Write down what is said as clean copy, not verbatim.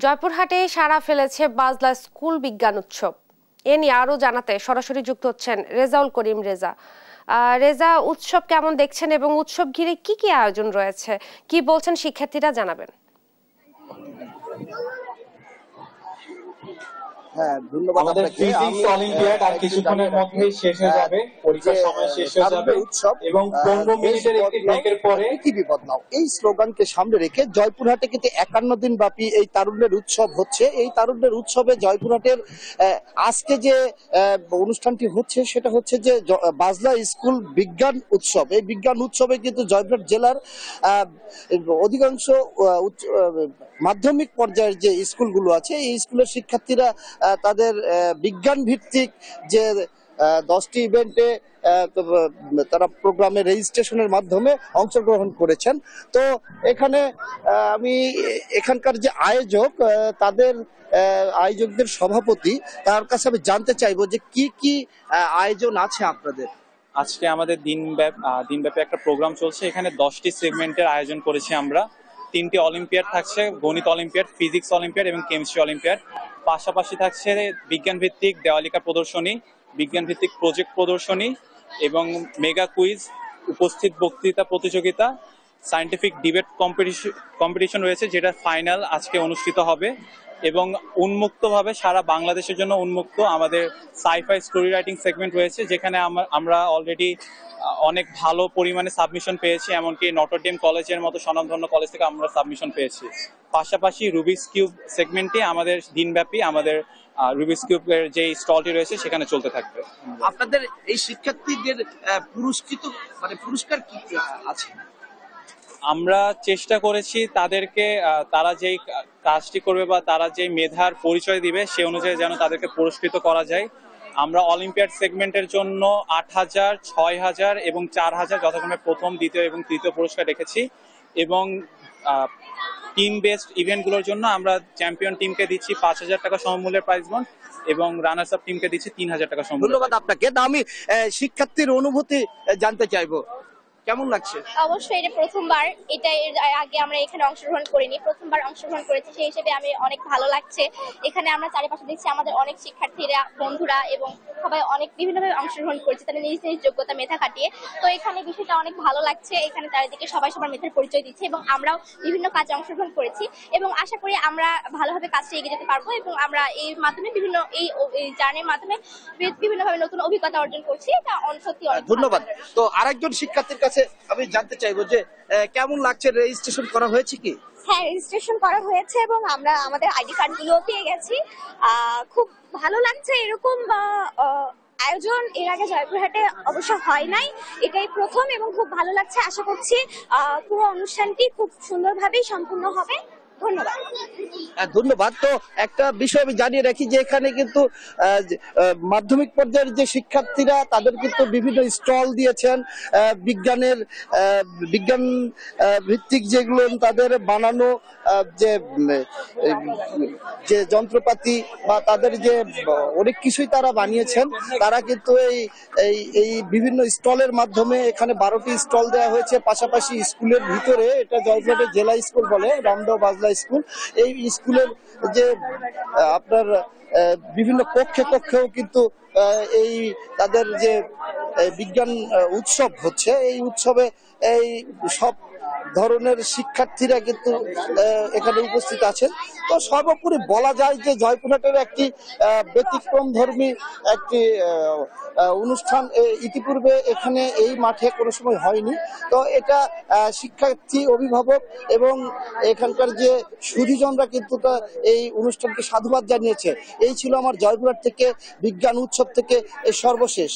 জয়পুরহাটে সাড়া ফেলেছে বাজলা স্কুল বিজ্ঞান উৎসব। এ নিয়ে আরো জানাতে সরাসরি যুক্ত হচ্ছেন রেজাউল করিম রেজা। রেজা, উৎসব কেমন দেখছেন এবং উৎসব ঘিরে কি কি আয়োজন রয়েছে, কি বলছেন শিক্ষার্থীরা, জানাবেন। হ্যাঁ, ধন্যবাদ আপনাকে। ফিজিক্স অলিম্পিয়াড আর কিছুক্ষণের মধ্যেই শেষ হয়ে যাবে, পরীক্ষার সময় শেষ হয়ে যাবে এবং 15 মিনিটের একটি ব্রেকের পরে পৃথিবী বদলাও এই স্লোগানকে সামনে রেখে জয়পুরহাটে কিন্তু 51 দিন ব্যাপী এই তারুণ্যের উৎসব হচ্ছে। এই তারুণ্যের উৎসবে জয়পুরহাটের আজকে যে অনুষ্ঠানটি হচ্ছে সেটা হচ্ছে যে বাজলা স্কুল বিজ্ঞান উৎসব। এই বিজ্ঞান উৎসবে কিন্তু জয়পুরহাট জেলার অধিকাংশ মাধ্যমিক পর্যায়ের যে স্কুলগুলো আছে এই স্কুলের শিক্ষার্থীরা তাদের বিজ্ঞান ভিত্তিক যে 10টি ইভেন্টে তারা প্রোগ্রামে রেজিস্ট্রেশনের মাধ্যমে অংশগ্রহণ করেছেন। তো এখানে আমি এখানকার যে আয়োজক তাদের আয়োজকদের সভাপতি, তার কাছে আমি জানতে চাইবো যে কি কি আয়োজন আছে আপনাদের। আজকে আমাদের দিনব্যাপী একটা প্রোগ্রাম চলছে। এখানে 10টি সেগমেন্টের আয়োজন করেছি আমরা। 3টি অলিম্পিয়াড থাকছে, গণিত অলিম্পিয়াড, ফিজিক্স অলিম্পিয়াড এবং কেমিস্ট্রি অলিম্পিয়াড। পাশাপাশি থাকছে বিজ্ঞান ভিত্তিক দেওয়ালিকা প্রদর্শনী, বিজ্ঞান ভিত্তিক প্রজেক্ট প্রদর্শনী এবং মেগা কুইজ, উপস্থিত বক্তৃতা প্রতিযোগিতা, সায়েন্টিফিক ডিবেট কম্পিটিশন রয়েছে, যেটা ফাইনাল আজকে অনুষ্ঠিত হবে। এবং উন্মুক্তভাবে সারা বাংলাদেশের জন্য উন্মুক্ত আমাদের সাইফাই স্টোরি রাইটিং সেগমেন্ট রয়েছে, যেখানে আমরা অলরেডি অনেক ভালো পরিমাণে সাবমিশন পেয়েছি। এমনকি নটরডেম কলেজের মতো স্বনামধন্য কলেজ থেকে আমরা সাবমিশন পেয়েছি। পাশাপাশি রুবিক্স কিউব সেগমেন্টে আমাদের দিনব্যাপী আমাদের রুবিক্স কিউবের যে স্টলটি রয়েছে সেখানে চলতে থাকবে। আপনাদের এই শিক্ষার্থীদের পুরস্কার কি আছে? আমরা চেষ্টা করেছি তাদেরকে তারা যেই কাজটি করবে বা তারা যেই মেধার পরিচয় দিবে সে অনুযায়ী যেন তাদেরকে পুরস্কৃত করা যায়। আমরা অলিম্পিয়াড সেগমেন্টের জন্য 8,000, 6,000 এবং 4,000 যথাক্রমে প্রথম, দ্বিতীয় এবং তৃতীয় পুরস্কার রেখেছি। এবং টিম বেসড ইভেন্টগুলোর জন্য আমরা চ্যাম্পিয়ন টিমকে দিচ্ছি 5,000 টাকা সমমূল্যের প্রাইজ বন্ড এবং রানার্স আপ টিমকে দিচ্ছি 3,000 টাকা সমমূল্য। ধন্যবাদ আপনাকে। আমি শিক্ষার্থীর অনুভূতি জানতে চাইবো, কেমন লাগছে? অবশ্যই এটা প্রথমবার, এটা এর আগে আমরা এখানে অংশগ্রহণ করিনি, প্রথমবার অংশগ্রহণ করেছি, সেই হিসেবে আমি অনেক ভালো লাগছে। এখানে আমরা চারিপাশে দেখছি আমাদের অনেক শিক্ষার্থীরা, বন্ধুরা এবং সবাই অনেক বিভিন্নভাবে অংশগ্রহণ করেছে তাদের নিজ নিজ যোগ্যতা মেধা খাটিয়ে। তো এখানে বিষয়টা অনেক ভালো লাগছে। এখানে চারিদিকে সবাই সবার মেধার পরিচয় দিচ্ছে এবং আমরাও বিভিন্ন কাজে অংশগ্রহণ করেছি এবং আশা করি আমরা ভালোভাবে কাজটা এগিয়ে যেতে পারবো এবং আমরা এই মাধ্যমে বিভিন্ন এই জার্নির মাধ্যমে বিভিন্নভাবে নতুন অভিজ্ঞতা অর্জন করছি। এটা সত্যি অনেক ধন্যবাদ। তো আরেকজন শিক্ষার্থীর কাছে আমি জানতে চাইবো যে কেমন লাগছে, রেজিস্ট্রেশন করা হয়েছে কি? হ্যাঁ, রেজিস্ট্রেশন করা হয়েছে এবং আমরা আমাদের আইডি কার্ড গুলো পেয়ে গেছি। খুব ভালো লাগছে। এরকম আয়োজন এর আগে জয়পুরহাটে অবশ্য হয় নাই, এটাই প্রথম এবং খুব ভালো লাগছে। আশা করছি পুরো অনুষ্ঠানটি খুব সুন্দরভাবেই সম্পূর্ণ হবে। ধন্যবাদ। ধন্যবাদ। তো একটা বিষয় আমি জানিয়ে রাখি যে এখানে কিন্তু মাধ্যমিক পর্যায়ের যে শিক্ষার্থীরা তাদের কিন্তু বিভিন্ন স্টল দিয়েছেন। বিজ্ঞান ভিত্তিক যেগুলো তাদের বানানো যে যন্ত্রপাতি বা তাদের যে অনেক কিছুই তারা বানিয়েছেন, তারা কিন্তু এই বিভিন্ন স্টলের মাধ্যমে এখানে 12টি স্টল দেওয়া হয়েছে। পাশাপাশি স্কুলের ভিতরে, এটা জয়পুরহাটের জেলা স্কুল বলে, রামদাও বাজলা স্কুল, এই স্কুলের যে আপনার বিভিন্ন কক্ষেও কিন্তু এই তাদের যে বিজ্ঞান উৎসব হচ্ছে, এই উৎসবে এই সব ধরনের শিক্ষার্থীরা কিন্তু এখানে উপস্থিত আছেন। তো সর্বোপরি বলা যায় যে জয়পুরহাটের একটি ব্যতিক্রমধর্মী একটি অনুষ্ঠান ইতিপূর্বে এখানে এই মাঠে কোনো সময় হয়নি। তো এটা শিক্ষার্থী, অভিভাবক এবং এখানকার যে সুধীজনরা কিন্তু এই অনুষ্ঠানকে সাধুবাদ জানিয়েছে। এই ছিল আমার জয়পুরহাট থেকে বিজ্ঞান উৎসব থেকে সর্বশেষ।